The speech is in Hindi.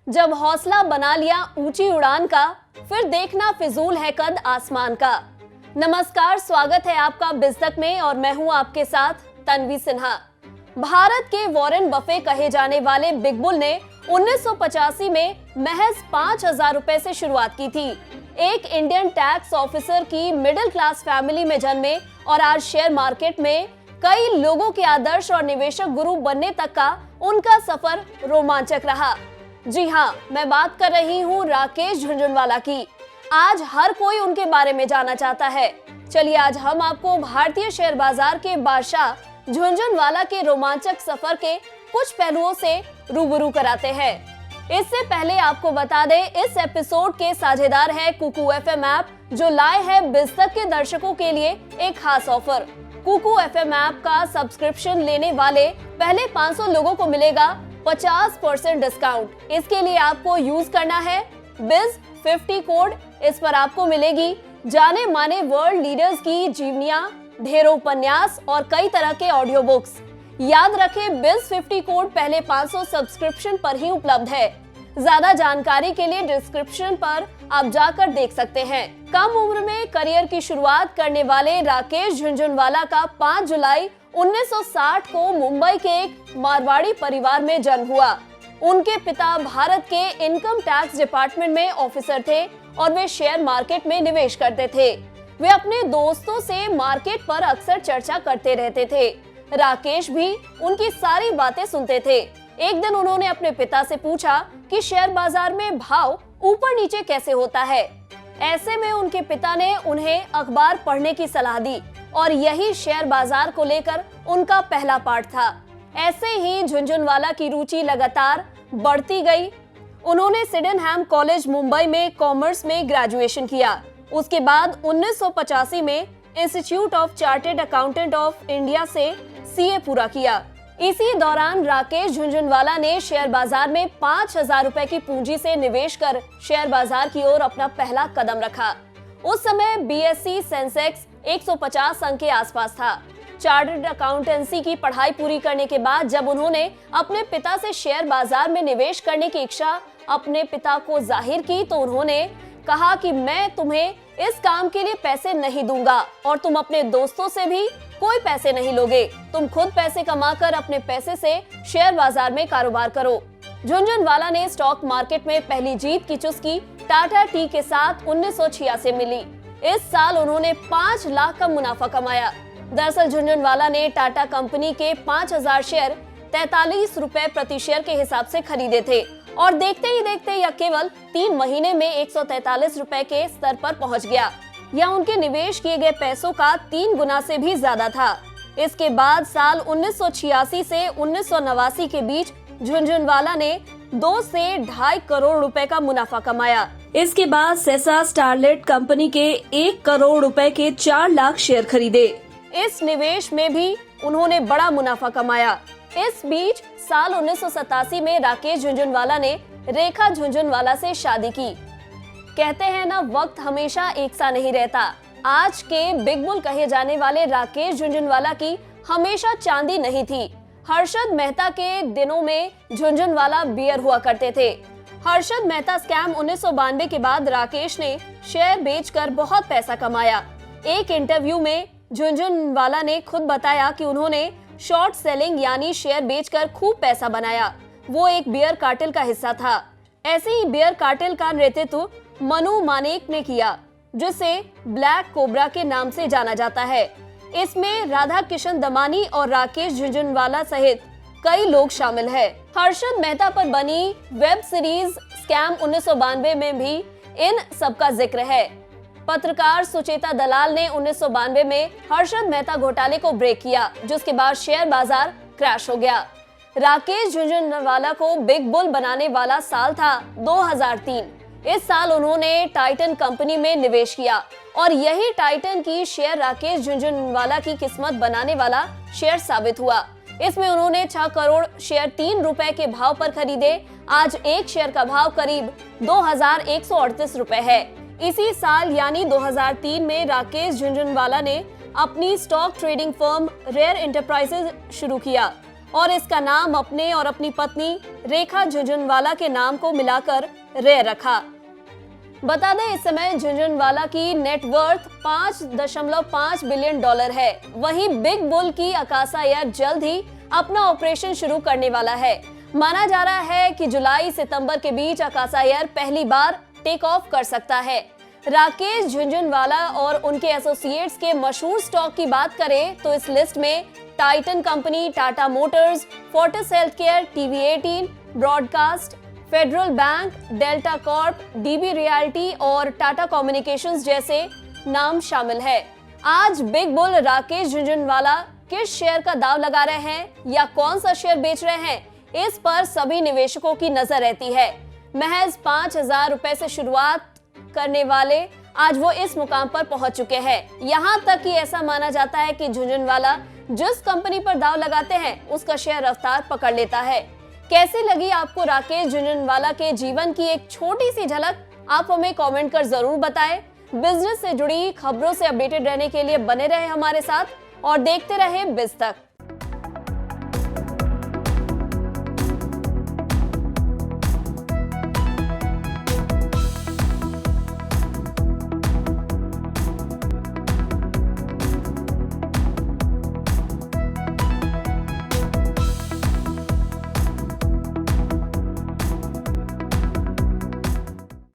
जब हौसला बना लिया ऊंची उड़ान का, फिर देखना फिजूल है कद आसमान का। नमस्कार, स्वागत है आपका बिज़तक में और मैं हूं आपके साथ तन्वी सिन्हा। भारत के वॉरेन बफे कहे जाने वाले बिग बुल ने 1985 में महज 5,000 रुपए से शुरुआत की थी। एक इंडियन टैक्स ऑफिसर की मिडिल क्लास फैमिली में जन्मे और आज शेयर मार्केट में कई लोगों के आदर्श और निवेशक गुरु बनने तक का उनका सफर रोमांचक रहा। जी हाँ, मैं बात कर रही हूँ राकेश झुनझुनवाला की। आज हर कोई उनके बारे में जानना चाहता है। चलिए आज हम आपको भारतीय शेयर बाजार के बादशाह झुनझुनवाला के रोमांचक सफर के कुछ पहलुओं से रूबरू कराते हैं। इससे पहले आपको बता दें, इस एपिसोड के साझेदार है कुकू एफएम ऐप, जो लाए है बिज़तक के दर्शकों के लिए एक खास ऑफर। कुकू एफएम ऐप का सब्सक्रिप्शन लेने वाले पहले 500 लोगों को मिलेगा 50% डिस्काउंट। इसके लिए आपको यूज करना है BIZ50 कोड। इस पर आपको मिलेगी जाने माने वर्ल्ड लीडर्स की जीवनियां, ढेरों उपन्यास और कई तरह के ऑडियो बुक्स। याद रखें, BIZ50 कोड पहले 500 सब्सक्रिप्शन पर ही उपलब्ध है। ज्यादा जानकारी के लिए डिस्क्रिप्शन पर आप जाकर देख सकते हैं। कम उम्र में करियर की शुरुआत करने वाले राकेश झुनझुनवाला का 5 जुलाई 1960 को मुंबई के एक मारवाड़ी परिवार में जन्म हुआ। उनके पिता भारत के इनकम टैक्स डिपार्टमेंट में ऑफिसर थे और वे शेयर मार्केट में निवेश करते थे। वे अपने दोस्तों से मार्केट पर अक्सर चर्चा करते रहते थे। राकेश भी उनकी सारी बातें सुनते थे। एक दिन उन्होंने अपने पिता से पूछा कि शेयर बाजार में भाव ऊपर नीचे कैसे होता है। ऐसे में उनके पिता ने उन्हें अखबार पढ़ने की सलाह दी और यही शेयर बाजार को लेकर उनका पहला पाठ था। ऐसे ही झुनझुनवाला की रुचि लगातार बढ़ती गई। उन्होंने सिडेनहैम कॉलेज मुंबई में कॉमर्स में ग्रेजुएशन किया। उसके बाद 1985 में institute of chartered accountant of India से सीए पूरा किया। इसी दौरान राकेश झुनझुनवाला ने शेयर बाजार में 5,000 रुपए की पूंजी से निवेश कर शेयर बाजार की ओर अपना पहला कदम रखा। उस समय बीएसई सेंसेक्स 150 अंक के आसपास था। चार्टर्ड अकाउंटेंसी की पढ़ाई पूरी करने के बाद जब उन्होंने अपने पिता से शेयर बाजार में निवेश करने की इच्छा अपने पिता को जाहिर की, तो उन्होंने कहा कि मैं तुम्हें इस काम के लिए पैसे नहीं दूंगा और तुम अपने दोस्तों से भी कोई पैसे नहीं लोगे। तुम खुद पैसे कमाकर अपने पैसे से शेयर बाजार में कारोबार करो। झुनझुनवाला ने स्टॉक मार्केट में पहली जीत की चुस्की टाटा टी के साथ 1986 मिली। इस साल उन्होंने 5 लाख का मुनाफा कमाया। दरअसल झुनझुनवाला ने टाटा कंपनी के 5,000 शेयर 43 रुपए प्रति शेयर के हिसाब से खरीदे थे और देखते ही देखते यह केवल 3 महीने में 143 रुपए के स्तर पर पहुंच गया। यह उनके निवेश किए गए पैसों का 3 गुना से भी ज्यादा था। इसके बाद साल 1986 से 1989 के बीच झुनझुनवाला ने 2 से 2.5 करोड़ रुपए का मुनाफा कमाया। इसके बाद सेसा स्टारलेट कंपनी के 1 करोड़ रुपए के 4 लाख शेयर खरीदे। इस निवेश में भी उन्होंने बड़ा मुनाफा कमाया। इस बीच साल 1987 में राकेश झुनझुनवाला ने रेखा झुनझुनवाला से शादी की। कहते हैं ना, वक्त हमेशा एक सा नहीं रहता। आज के बिग बुल कहे जाने वाले राकेश झुनझुनवाला की हमेशा चांदी नहीं थी। हर्षद मेहता के दिनों में झुनझुनवाला बियर हुआ करते थे। हर्षद मेहता स्कैम 1992 के बाद राकेश ने शेयर बेचकर बहुत पैसा कमाया। एक इंटरव्यू में झुनझुनवाला ने खुद बताया कि उन्होंने शॉर्ट सेलिंग यानी शेयर बेचकर खूब पैसा बनाया। वो एक बियर कार्टेल का हिस्सा था। ऐसे ही बियर कार्टेल का नेतृत्व मनु मानेक ने किया, जिसे ब्लैक कोबरा के नाम से जाना जाता है। इसमें राधा किशन दमानी और राकेश झुनझुनवाला सहित कई लोग शामिल हैं। हर्षद मेहता पर बनी वेब सीरीज स्कैम 1992 में भी इन सबका जिक्र है। पत्रकार सुचेता दलाल ने 1992 में हर्षद मेहता घोटाले को ब्रेक किया, जिसके बाद शेयर बाजार क्रैश हो गया। राकेश झुनझुनवाला को बिग बुल बनाने वाला साल था 2003। इस साल उन्होंने टाइटन कंपनी में निवेश किया और यही टाइटन की शेयर राकेश झुनझुनवाला की किस्मत बनाने वाला शेयर साबित हुआ। इसमें उन्होंने 6 करोड़ शेयर 3 रुपए के भाव पर खरीदे। आज एक शेयर का भाव करीब 2,138 रुपए है। इसी साल यानी 2003 में राकेश झुनझुनवाला ने अपनी stock trading firm Rare Enterprises शुरू किया। और इसका नाम अपने और अपनी पत्नी रेखा झुनझुनवाला के नाम को मिलाकर रे रखा। बता दें, इस समय झुनझुनवाला की नेटवर्थ 5.5 बिलियन डॉलर है। वहीं बिग बुल की आकाशा एयर जल्द ही अपना ऑपरेशन शुरू करने वाला है। माना जा रहा है कि जुलाई सितंबर के बीच आकाशा एयर पहली बार टेक ऑफ कर सकता है। राकेश झुनझुनवाला और उनके एसोसिएट्स के मशहूर स्टॉक की बात करें तो इस लिस्ट में Titan company, Tata Motors, Fortis Healthcare, TV eighteen, broadcast, Federal Bank, Delta Corp, DB Realty और टाटा कम्युनिकेशंस जैसे नाम शामिल है। आज बिग बुल राकेश झुनझुनवाला किस शेयर का दाव लगा रहे हैं या कौन सा शेयर बेच रहे हैं, इस पर सभी निवेशकों की नजर रहती है। महज 5,000 रुपए से शुरुआत करने वाले आज वो इस मुकाम पर पहुंच चुके हैं। यहाँ तक कि ऐसा माना जाता है कि झुनझुनवाला जिस कंपनी पर दाव लगाते हैं उसका शेयर रफ्तार पकड़ लेता है। कैसी लगी आपको राकेश झुनझुनवाला के जीवन की एक छोटी सी झलक, आप हमें कमेंट कर जरूर बताएं। बिजनेस से जुड़ी खबरों से अपडेटेड रहने के लिए बने रहे हमारे साथ और देखते रहे बिज़ तक।